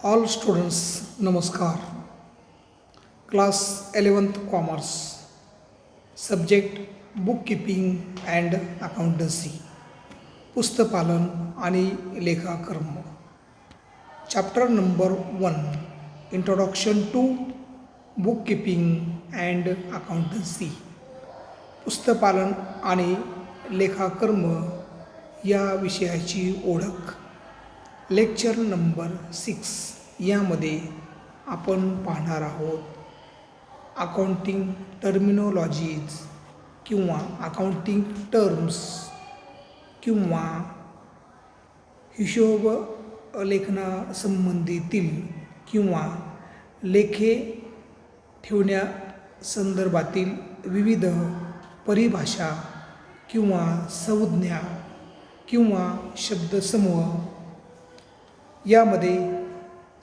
All students, Namaskar. Class 11th Commerce. Subject Bookkeeping and Accountancy. पुस्तपालन आणि लेखाकर्म. Chapter number 1. Introduction to Bookkeeping and Accountancy. पुस्तपालन आणि लेखाकर्म या विषयाची ओळख. Lecture number 6 यामध्ये आपण पाहणार आहोत अकाउंटिंग टर्मिनॉलॉजीज किंवा अकाउंटिंग टर्म्स किंवा हिशोब लेखनासंबंधीतील किंवा लेखे ठेवण्यासंदर्भातील विविध परिभाषा किंवा संज्ञा किंवा शब्दसमूह. यामध्ये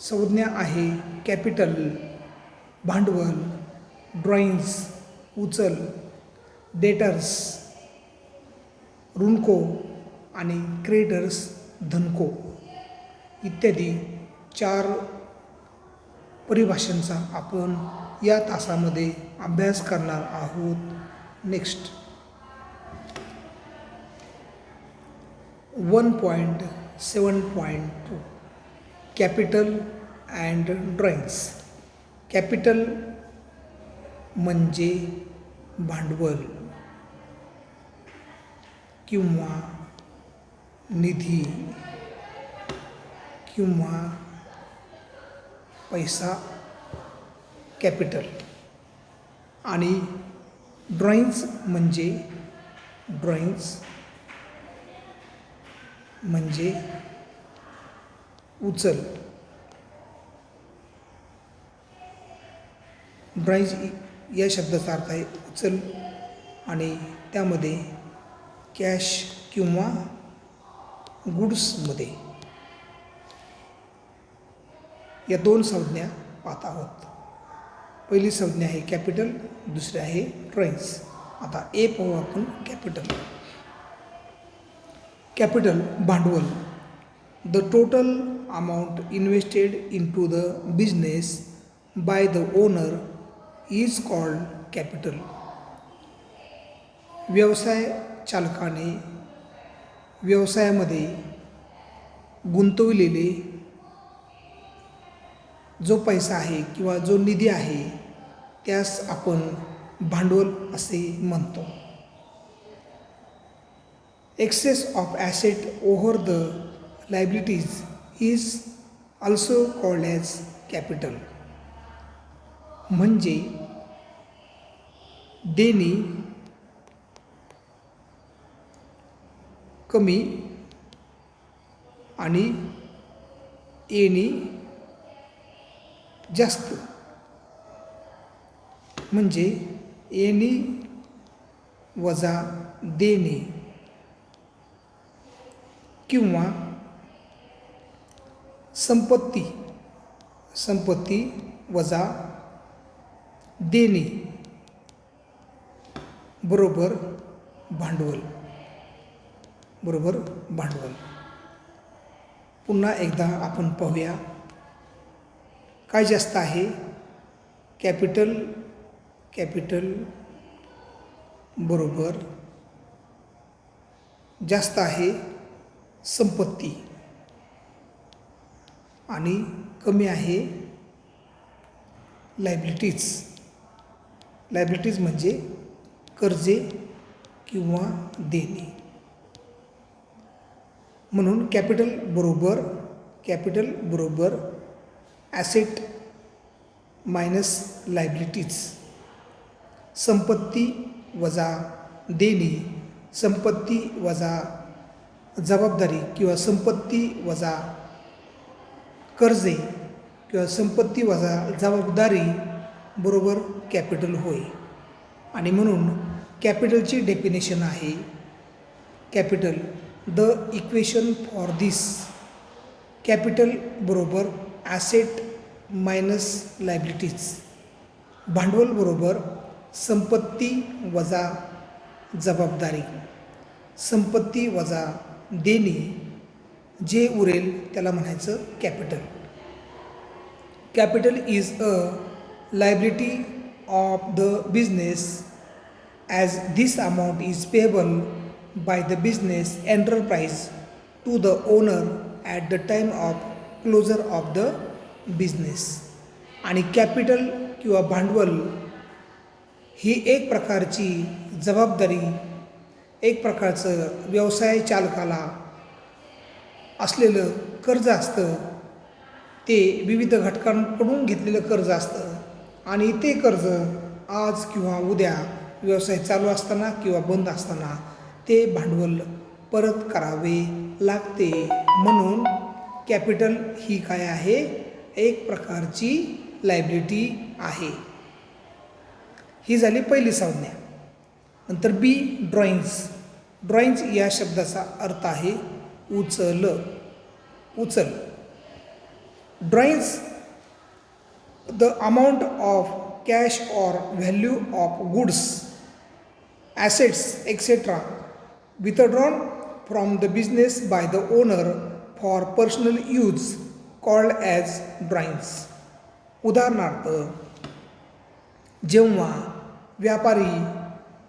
संज्ञा आहे कॅपिटल भांडवल, ड्रॉइंग्स उचल, डेटर्स ऋणको आणि क्रेडिटर्स धनको इत्यादी 4 परिभाषांचा आपण या तासामध्ये अभ्यास करणार आहोत. Next 1.7.2 capital and drawings. Capital म्हणजे भांडवल किंवा निधी किंवा पैसा कॅपिटल आणि ड्रॉइंग्स म्हणजे उचल. ड्रॉइंग्स या शब्दाचा अर्थ आहे उचल आणि त्यामध्ये कॅश किंवा गुड्समध्ये या 2 संज्ञा पाहत आहोत. पहिली संज्ञा आहे कॅपिटल, दुसरी आहे ड्रॉइंग्स. आता ए पाहू आपण. कॅपिटल भांडवल. The total amount invested into the business by the owner is called capital. व्यवसाय चालकाने व्यवसायामध्ये गुंतविलेले जो पैसा आहे किंवा जो निधी आहे त्यास आपण भांडवल असे म्हणतो. Excess of asset over the liabilities is also called as capital. म्हणजे देणी कमी आणि येणी जास्त. म्हणजे येणी वजा देणे किंवा संपत्ती वजा देणे बरोबर भांडवल. पुन्हा एकदा आपण पाहूया काय जास्त आहे. कॅपिटल बरोबर जास्त आहे संपत्ती आणि कमी आहे लायबिलिटीज म्हणजे कर्जे किंवा देणे. म्हणून कॅपिटल बरोबर ॲसेट मायनस लायबिलिटीज. संपत्ती वजा देणे, संपत्ती वजा जबाबदारी किंवा संपत्ती वजा कर्जे किंवा संपत्ती वजा जबाबदारी बरोबर कॅपिटल होय. आणि म्हणून कॅपिटलची डेफिनेशन आहे capital. The equation for this capital बरोबर ॲसेट मायनस लायबिलिटीज. भांडवल बरोबर संपत्ती वजा जबाबदारी, संपत्ती वजा देणे जे उरेल त्याला म्हणायचं capital. Capital is a liability of the business as this amount is payable by the business enterprise to the owner at the time of closure of the business. आणि कॅपिटल किंवा भांडवल ही एक प्रकारची जबाबदारी, एक प्रकारचं व्यवसाय चालकाला असलेलं कर्ज असतं. ते विविध घटकांकडून घेतलेलं कर्ज असतं आणि ते कर्ज आज किंवा उद्या व्यवसाय चालू असताना किंवा बंद असताना ते भांडवल परत करावे लागते. म्हणून कॅपिटल ही काय आहे, एक प्रकारची लायबिलिटी आहे. ही झाली पहिली संज्ञा. नंतर बी, ड्रॉइंग्स. ड्रॉइंग्स या शब्दाचा अर्थ आहे उचल. उचल. Drawings the amount of cash or value of goods, assets etcetera withdrawn from the business by the owner for personal use called as drawings. उदाहरणार्थ, जेव्हा व्यापारी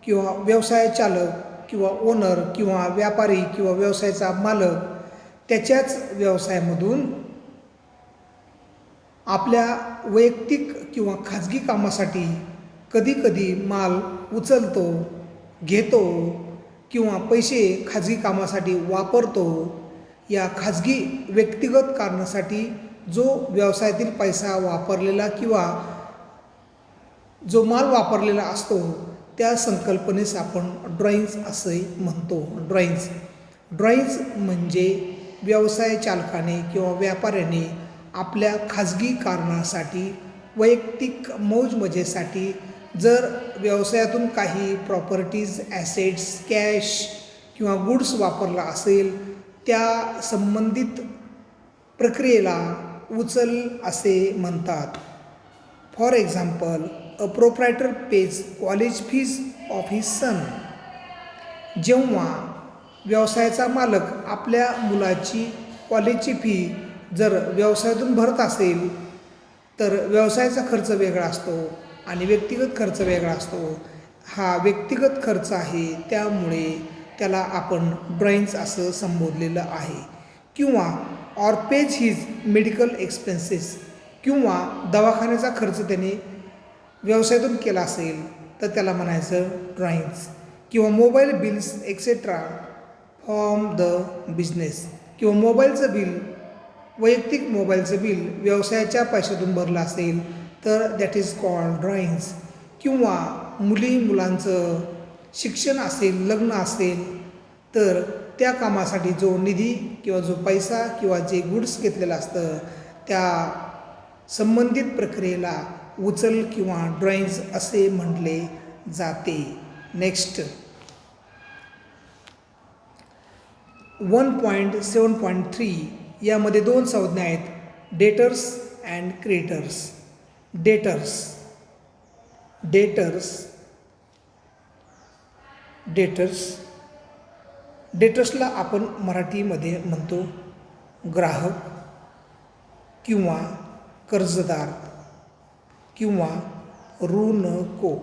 किंवा व्यवसाय चालक किंवा ओनर किंवा व्यापारी किंवा व्यवसायाचा मालक त्याच्याच व्यवसायामधून आपल्या वैयक्तिक किंवा खाजगी कामासाठी कधीकधी माल उचलतो, घेतो किंवा पैसे खाजगी कामासाठी वापरतो. या खाजगी व्यक्तिगत कारणासाठी जो व्यवसायातील पैसा वापरलेला किंवा जो माल वापरलेला असतो त्या संकल्पनेस आपण ड्रॉइंग्स असे म्हणतो. ड्रॉइंग्स म्हणजे व्यवसाय चालकाने किंवा व्यापाऱ्याने आपल्या खाजगी कारणासाठी, वैयक्तिक मौजमजेसाठी जर व्यवसायातून काही प्रॉपर्टीज, ॲसेट्स, कॅश किंवा गुड्स वापरला असेल, त्या संबंधित प्रक्रियेला उचल असे म्हणतात. For example, a proprietor page college fees of his son. जेव्हा व्यवसायाचा मालक आपल्या मुलाची कॉलेजची फी जर व्यवसायातून भरत असेल तर व्यवसायाचा खर्च वेगळा असतो आणि व्यक्तिगत खर्च वेगळा असतो. हा व्यक्तिगत खर्च आहे, त्यामुळे त्याला आपण ड्रॉइंग्स असं संबोधलेलं आहे. किंवा or page his medical expenses, किंवा दवाखान्याचा खर्च त्याने व्यवसायातून केला असेल तर त्याला म्हणायचं ड्रॉइंग्स. किंवा mobile bills etcetera from the business, किंवा मोबाईलचं बिल, वैयक्तिक मोबाईलचं बिल व्यवसायाच्या पैशातून भरलं असेल तर दॅट इज कॉल्ड ड्रॉइंग्स. किंवा मुलांचं शिक्षण असेल, लग्न असेल तर त्या कामासाठी जो निधी किंवा जो पैसा किंवा जे गुड्स घेतलेलं असतं त्या संबंधित प्रक्रियेला उचल किंवा ड्रॉइंग्स असे म्हटले जाते. नेक्स्ट 1.7.3 यामध्ये दोन संज्ञा आहेत, डेटर्स अँड क्रेडिटर्स. डेटर्सला आपण मराठीमध्ये म्हणतो ग्राहक किंवा कर्जदार किंवा ऋणको.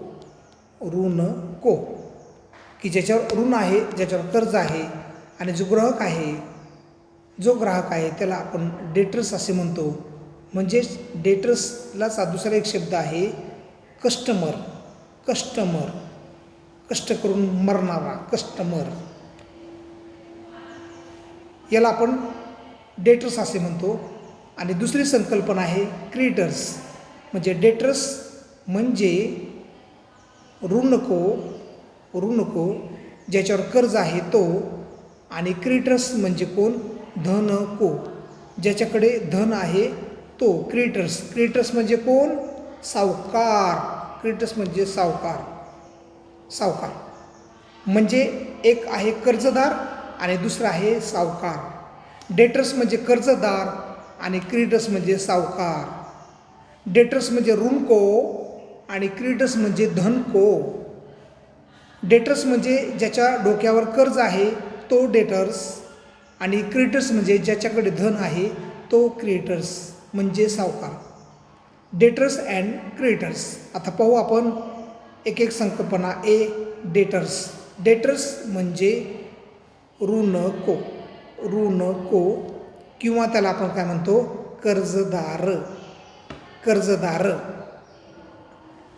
की ज्याच्यावर ऋण आहे, ज्याच्यावर कर्ज आहे, आणि जो ग्राहक आहे त्याला आपण डेटर्स असे म्हणतो. म्हणजेच डेटर्सलाच दुसरा एक शब्द आहे कस्टमर. कष्ट करून मरणारा कस्टमर, याला आपण डेटर्स असे म्हणतो. आणि दुसरी संकल्पना आहे क्रेडिटर्स. म्हणजे डेटर्स म्हणजे ऋणको ज्याच्यावर कर्ज आहे तो, आणि क्रेडिटर्स म्हणजे कोण, धनको, ज्याच्याकडे धन आहे तो. क्रेडिटर्स म्हणजे कोण, सावकार. क्रेडिटर्स म्हणजे सावकार. म्हणजे एक आहे कर्जदार आणि दुसरा आहे सावकार. डेटर्स म्हणजे कर्जदार आणि क्रेडिटर्स म्हणजे सावकार. डेटर्स म्हणजे ऋणको आणि क्रेडिटर्स म्हणजे धनको. डेटर्स म्हणजे ज्याच्या डोक्यावर कर्ज आहे तो डेटर्स, आणि क्रेडिटर्स म्हणजे ज्याच्याकडे धन आहे तो क्रेडिटर्स म्हणजे सावकार. Debtors and creditors. आता पाहू आपण एक एक संकल्पना. डेटर्स. डेटर्स म्हणजे ऋणको. ऋणको किंवा त्याला आपण काय म्हणतो, कर्जदार. कर्जदार.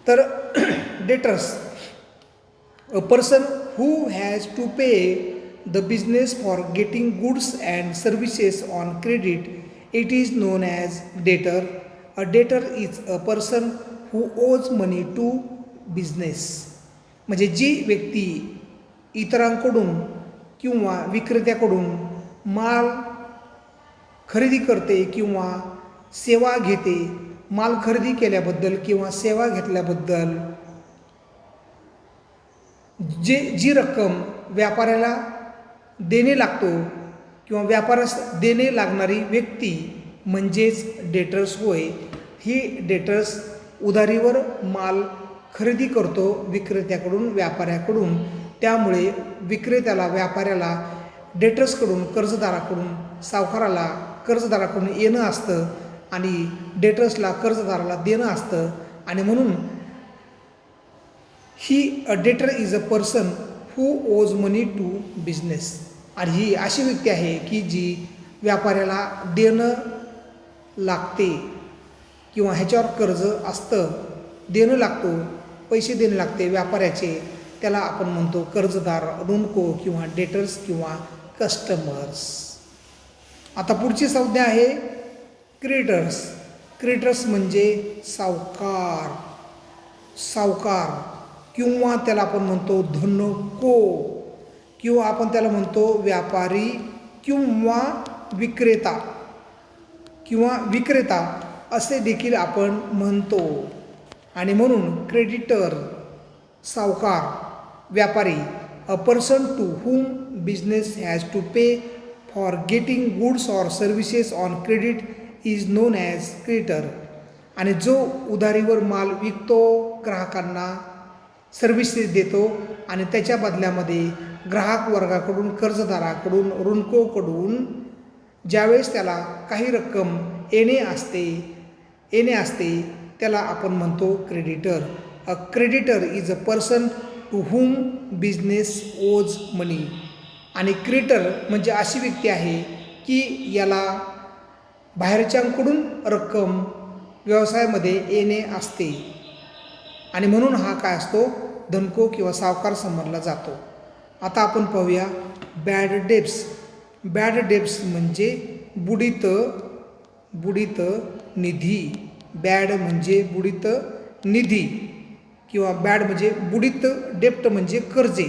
तर debtors, a person who has to pay the business for getting goods and services on credit, it is known as debtor. A debtor is a person who owes money to business. म्हणजे जी व्यक्ती इतरांकडून किंवा विक्रेत्याकडून माल खरेदी करते किंवा सेवा घेते, माल खरेदी केल्याबद्दल किंवा सेवा घेतल्याबद्दल जी रक्कम व्यापाऱ्याला देणे लागतो किंवा व्यापाऱ्यास देणे लागणारी व्यक्ती म्हणजेच डेटर्स होय. ही डेटर्स उधारीवर माल खरेदी करतो विक्रेत्याकडून, व्यापाऱ्याकडून. त्यामुळे विक्रेत्याला, व्यापाऱ्याला डेटर्सकडून, कर्जदाराकडून, सावकाराला कर्जदाराकडून येणं असतं आणि डेटर्सला कर्जदाराला देणं असतं. आणि म्हणून अ debtor is a person who ओज मनी टू बिझनेस. आणि ही अशी व्यक्ती आहे की जी व्यापाऱ्याला देणं लागते किंवा ह्याच्यावर कर्ज असतं, देणं लागतो, पैसे देणे लागते व्यापाऱ्याचे. त्याला आपण म्हणतो कर्जदार, ऋणको किंवा डेटर्स किंवा कस्टमर्स. आता पुढची संज्ञा आहे क्रेडिटर्स. क्रेडिटर्स म्हणजे सावकार. सावकार किंवा त्याला आपण म्हणतो धनको किंवा आपण त्याला म्हणतो व्यापारी किंवा विक्रेता किंवा विक्रेता असे देखील आपण म्हणतो. आणि म्हणून क्रेडिटर, सावकार, व्यापारी, a person to whom business has to pay for getting goods or services on credit is known as creditor. आणि जो उधारीवर माल विकतो, ग्राहकांना सर्व्हिसेस देतो आणि त्याच्या बदल्यामध्ये ग्राहक वर्गाकडून, कर्जदाराकडून, ऋणकोकडून ज्यावेळेस त्याला काही रक्कम येणे असते त्याला आपण म्हणतो creditor. A creditor is a person to whom business owes money. आणि क्रेडिटर म्हणजे अशी व्यक्ती आहे की याला बाहेरच्यांकडून रक्कम व्यवसायामध्ये येणे असते आणि म्हणून हा काय असतो, धनको किंवा सावकार समजला जातो. आता आपण पाहूया बॅड डेब्ट्स. बॅड डेब्ट्स म्हणजे बुडीत निधी. बॅड म्हणजे बुडीत निधी किंवा बॅड म्हणजे बुडीत. डेप्ट म्हणजे कर्जे.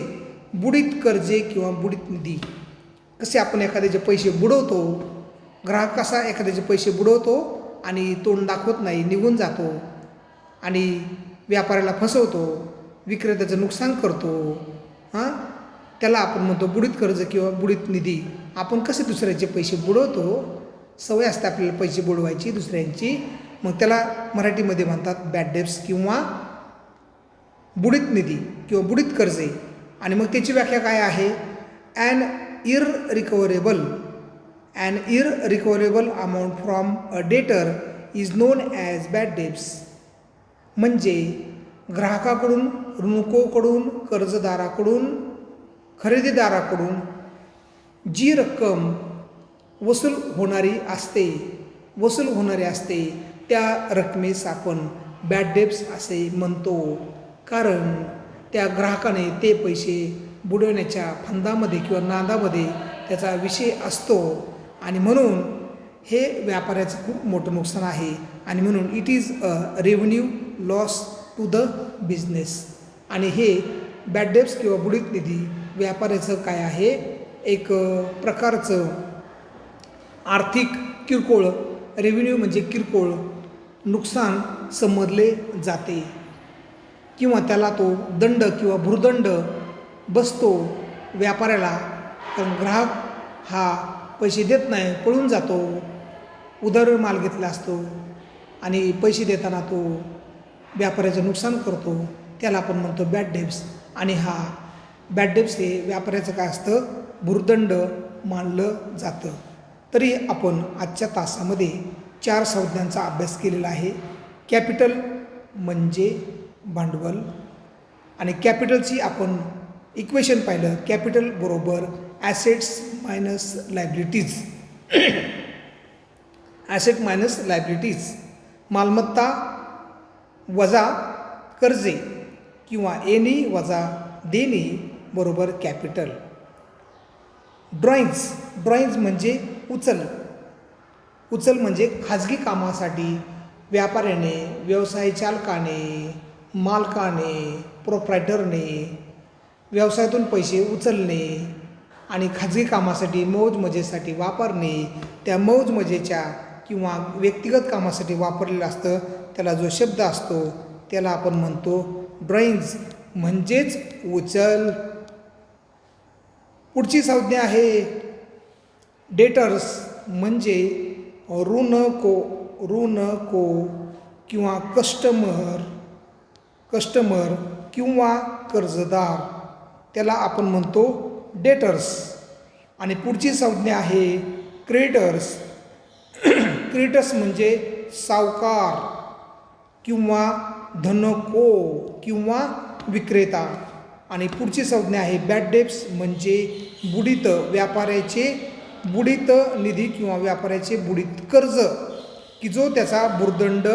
बुडीत कर्जे किंवा बुडीत निधी. कसे आपण एखाद्याचे पैसे बुडवतो, ग्राहक कसा एखाद्याचे पैसे बुडवतो आणि तोंड दाखवत नाही, निघून जातो आणि व्यापाऱ्याला फसवतो, विक्रेत्याचं नुकसान करतो, त्याला आपण म्हणतो बुडीत कर्ज किंवा बुडीत निधी. आपण कसे दुसऱ्याचे पैसे बुडवतो, सवय असते आपल्याला पैसे बुडवायची दुसऱ्यांची, मग त्याला मराठीमध्ये म्हणतात बॅड डेब्ट्स किंवा बुडीत निधी किंवा बुडीत कर्जे. आणि मग त्याची व्याख्या काय आहे, an irrecoverable amount from a debtor is known as bad debts. म्हणजे ग्राहकाकडून, ऋणकोकडून, कर्जदाराकडून, खरेदीदाराकडून जी रक्कम वसूल होणारी असते त्या रकमेस आपण बॅड डेब्ट्स असे म्हणतो. कारण त्या ग्राहकाने ते पैसे बुडवण्याच्या फंदामध्ये किंवा नादामध्ये त्याचा विषय असतो आणि म्हणून हे व्यापाऱ्याचं खूप मोठं नुकसान आहे. आणि म्हणून it is a revenue loss to the business. आणि हे बॅड डेब्ट्स किंवा बुडीत निधी व्यापाऱ्याचं काय आहे, एक प्रकारचं आर्थिक किरकोळ, रेव्हेन्यू म्हणजे किरकोळ नुकसान समजले जाते किंवा त्याला तो दंड किंवा भुर्दंड बसतो व्यापाऱ्याला. कारण ग्राहक हा पैसे देत नाही, पळून जातो, उधार माल घेतला असतो आणि पैसे देताना तो व्यापाऱ्याचं नुकसान करतो, त्याला आपण म्हणतो बॅड डेब्ट्स. आणि हा बॅड डेब्ट्स हे व्यापाऱ्याचं काय असतं, भुर्दंड मानलं जातं. तरी आपण आजच्या तासामध्ये 4 संज्ञांचा अभ्यास केलेला आहे कॅपिटल म्हणजे भांडवल आणि कॅपिटलची आपण इक्वेशन पाहिलं, कॅपिटल बरोबर assets minus liabilities. Asset minus liabilities, मालमत्ता वजा कर्जे किंवा येणे वजा देणे बरोबर कॅपिटल. ड्रॉइंग्ज म्हणजे उचल म्हणजे खाजगी कामासाठी व्यापाऱ्याने, व्यवसाय चालकाने, मालकाने, प्रोप्रायटरने व्यवसायातून पैसे उचलणे आणि खाजगी कामासाठी मौज मजेसाठी वापरणे. त्या मौज मजेच्या किंवा व्यक्तिगत कामासाठी वापरलेलं असतं, त्याला जो शब्द असतो त्याला आपण म्हणतो ड्रॉइंग्ज म्हणजेच उचल. पुढची संज्ञा आहे डेटर्स म्हणजे ऋणको किंवा कस्टमर किंवा कर्जदार, त्याला आपण म्हणतो डेटर्स. आणि पुढची संज्ञा आहे क्रेडिटर्स म्हणजे सावकार किंवा धनको किंवा विक्रेता. आणि पुढची संज्ञा आहे बॅड डेब्ट्स म्हणजे व्यापाऱ्याचे बुडीत निधी किंवा व्यापाऱ्याचे बुडीत कर्ज की जो त्याचा भुर्दंड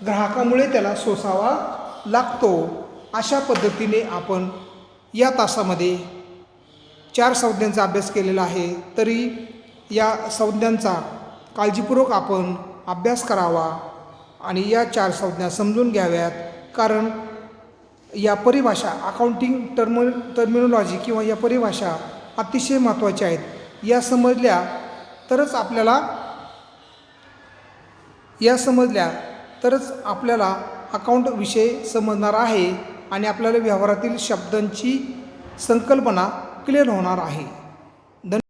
ग्राहकामुळे त्याला सोसावा लागतो. अशा पद्धतीने आपण या तासामध्ये 4 संज्ञांचा अभ्यास केलेला आहे. तरी या संज्ञांचा काळजीपूर्वक आपण अभ्यास करावा आणि या 4 संज्ञा समजून घ्याव्यात, कारण या परिभाषा अकाउंटिंग टर्मिनॉलॉजी किंवा या परिभाषा अतिशय महत्त्वाच्या आहेत. या समजल्या तरच आपल्याला अकाउंट विषय समजणार आहे आणि आपल्याला व्यवहारातील शब्दांची संकल्पना क्लिअर होणार आहे.